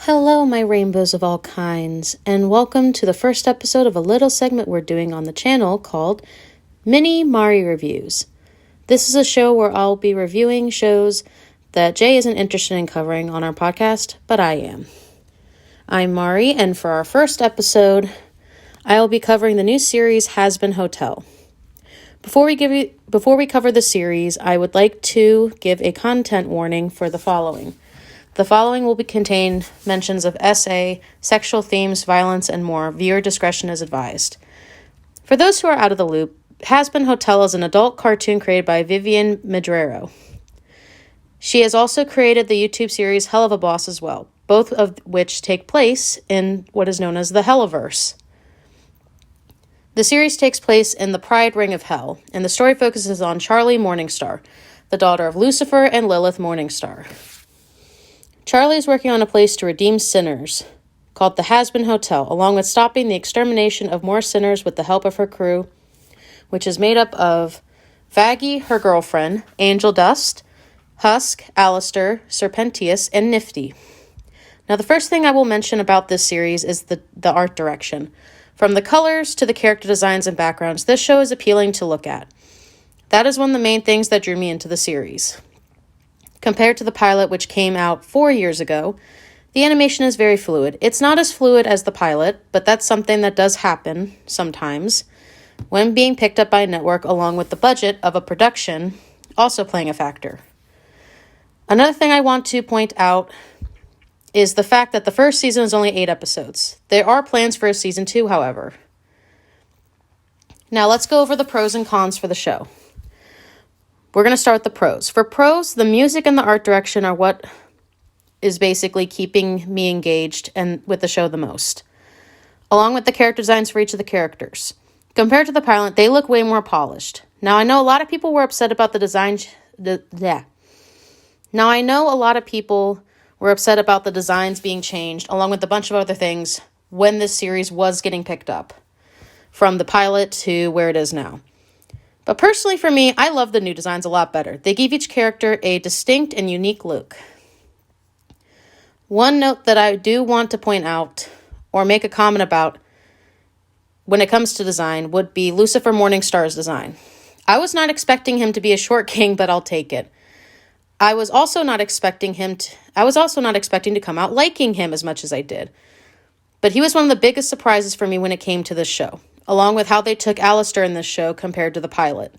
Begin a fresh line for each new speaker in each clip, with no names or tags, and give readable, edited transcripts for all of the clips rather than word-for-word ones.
Hello, my rainbows of all kinds, and welcome to the first episode of a little segment we're doing on the channel called Mini Mari Reviews. This is a show where I'll be reviewing shows that Jay isn't interested in covering on our podcast, but I am. I'm Mari, and for our first episode, I will be covering the new series Hazbin Hotel. Before we cover the series, I would like to give a content warning for the following. The following will contain mentions of SA, sexual themes, violence, and more. Viewer discretion is advised. For those who are out of the loop, Hazbin Hotel is an adult cartoon created by Vivian Medrero. She has also created the YouTube series Hell of a Boss as well, both of which take place in what is known as the Helliverse. The series takes place in the Pride Ring of Hell, and the story focuses on Charlie Morningstar, the daughter of Lucifer and Lilith Morningstar. Charlie is working on a place to redeem sinners, called the Hazbin Hotel, along with stopping the extermination of more sinners with the help of her crew, which is made up of Vaggie, her girlfriend, Angel Dust, Husk, Alistair, Serpentius, and Nifty. Now, the first thing I will mention about this series is the art direction. From the colors to the character designs and backgrounds, this show is appealing to look at. That is one of the main things that drew me into the series. Compared to the pilot, which came out 4 years ago, the animation is very fluid. It's not as fluid as the pilot, but that's something that does happen sometimes when being picked up by a network, along with the budget of a production also playing a factor. Another thing I want to point out is the fact that the first season is only 8 episodes. There are plans for a season 2, however. Now let's go over the pros and cons for the show. We're going to start with the pros. For pros, the music and the art direction are what is basically keeping me engaged and with the show the most, along with the character designs for each of the characters. Compared to the pilot, they look way more polished. Now, I know a lot of people were upset about the design. Now, I know a lot of people were upset about the designs being changed, along with a bunch of other things, when this series was getting picked up, from the pilot to where it is now. But personally for me, I love the new designs a lot better. They give each character a distinct and unique look. One note that I do want to point out or make a comment about when it comes to design would be Lucifer Morningstar's design. I was not expecting him to be a short king, but I'll take it. I was also not expecting to come out liking him as much as I did. But he was one of the biggest surprises for me when it came to this show, along with how they took Alistair in this show compared to the pilot.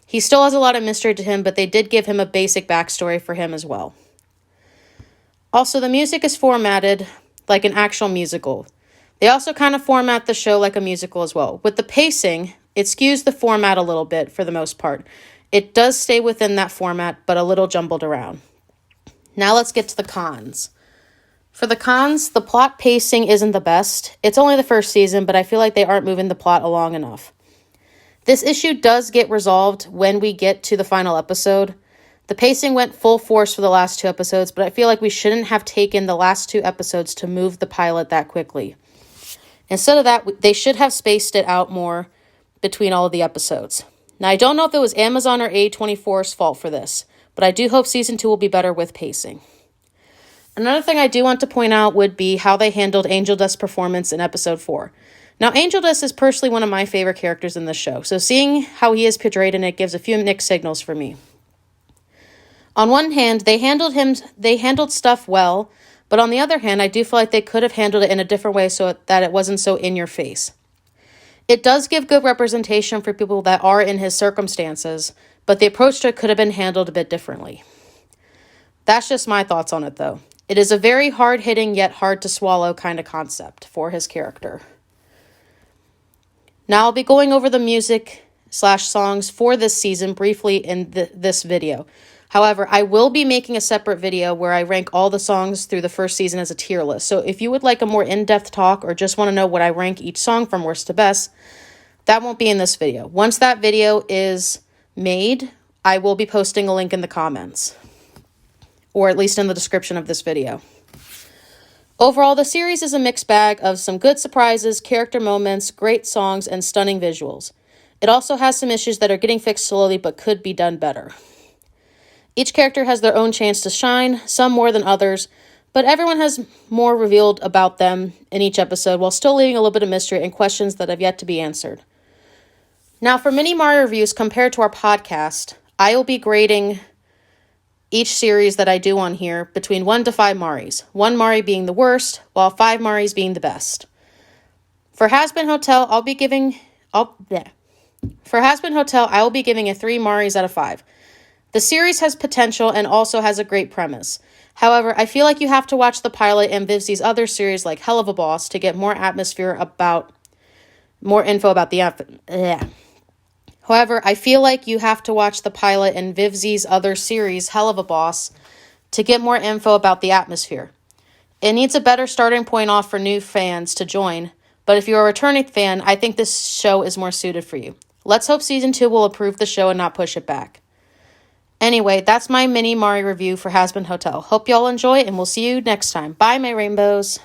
He still has a lot of mystery to him, but they did give him a basic backstory for him as well. Also, the music is formatted like an actual musical. They also kind of format the show like a musical as well. With the pacing, it skews the format a little bit for the most part. It does stay within that format, but a little jumbled around. Now let's get to the cons. For the cons, the plot pacing isn't the best. It's only the first season, but I feel like they aren't moving the plot along enough. This issue does get resolved when we get to the final episode. The pacing went full force for the last 2 episodes, but I feel like we shouldn't have taken the last 2 episodes to move the pilot that quickly. Instead of that, they should have spaced it out more between all of the episodes. Now, I don't know if it was Amazon or A24's fault for this, but I do hope season 2 will be better with pacing. Another thing I do want to point out would be how they handled Angel Dust's performance in episode 4. Now, Angel Dust is personally one of my favorite characters in this show, so seeing how he is portrayed in it gives a few mixed signals for me. On one hand, they handled stuff well, but on the other hand, I do feel like they could have handled it in a different way so that it wasn't so in your face. It does give good representation for people that are in his circumstances, but the approach to it could have been handled a bit differently. That's just my thoughts on it, though. It is a very hard-hitting yet hard-to-swallow kind of concept for his character. Now I'll be going over the music/songs for this season briefly in this video. However, I will be making a separate video where I rank all the songs through the first season as a tier list. So if you would like a more in-depth talk or just want to know what I rank each song from worst to best, that won't be in this video. Once that video is made, I will be posting a link in the comments, or at least in the description of this video. Overall, the series is a mixed bag of some good surprises, character moments, great songs, and stunning visuals. It also has some issues that are getting fixed slowly but could be done better. Each character has their own chance to shine, some more than others, But everyone has more revealed about them in each episode while still leaving a little bit of mystery and questions that have yet to be answered. Now, for mini Mari reviews compared to our podcast, I will be grading each series that I do on here between 1 to 5 Maris. 1 Mari being the worst, while 5 Maris being the best. For Hazbin Hotel, I will be giving a 3 Maris out of 5. The series has potential and also has a great premise. However, I feel like you have to watch the pilot and Vivzi's other series like Hell of a Boss to get more info about the However, I feel like you have to watch the pilot and Vivzi's other series, Hell of a Boss, to get more info about the atmosphere. It needs a better starting point off for new fans to join, but if you're a returning fan, I think this show is more suited for you. Let's hope Season 2 will improve the show and not push it back. Anyway, that's my mini Mari review for Hazbin Hotel. Hope y'all enjoy, and we'll see you next time. Bye, my rainbows.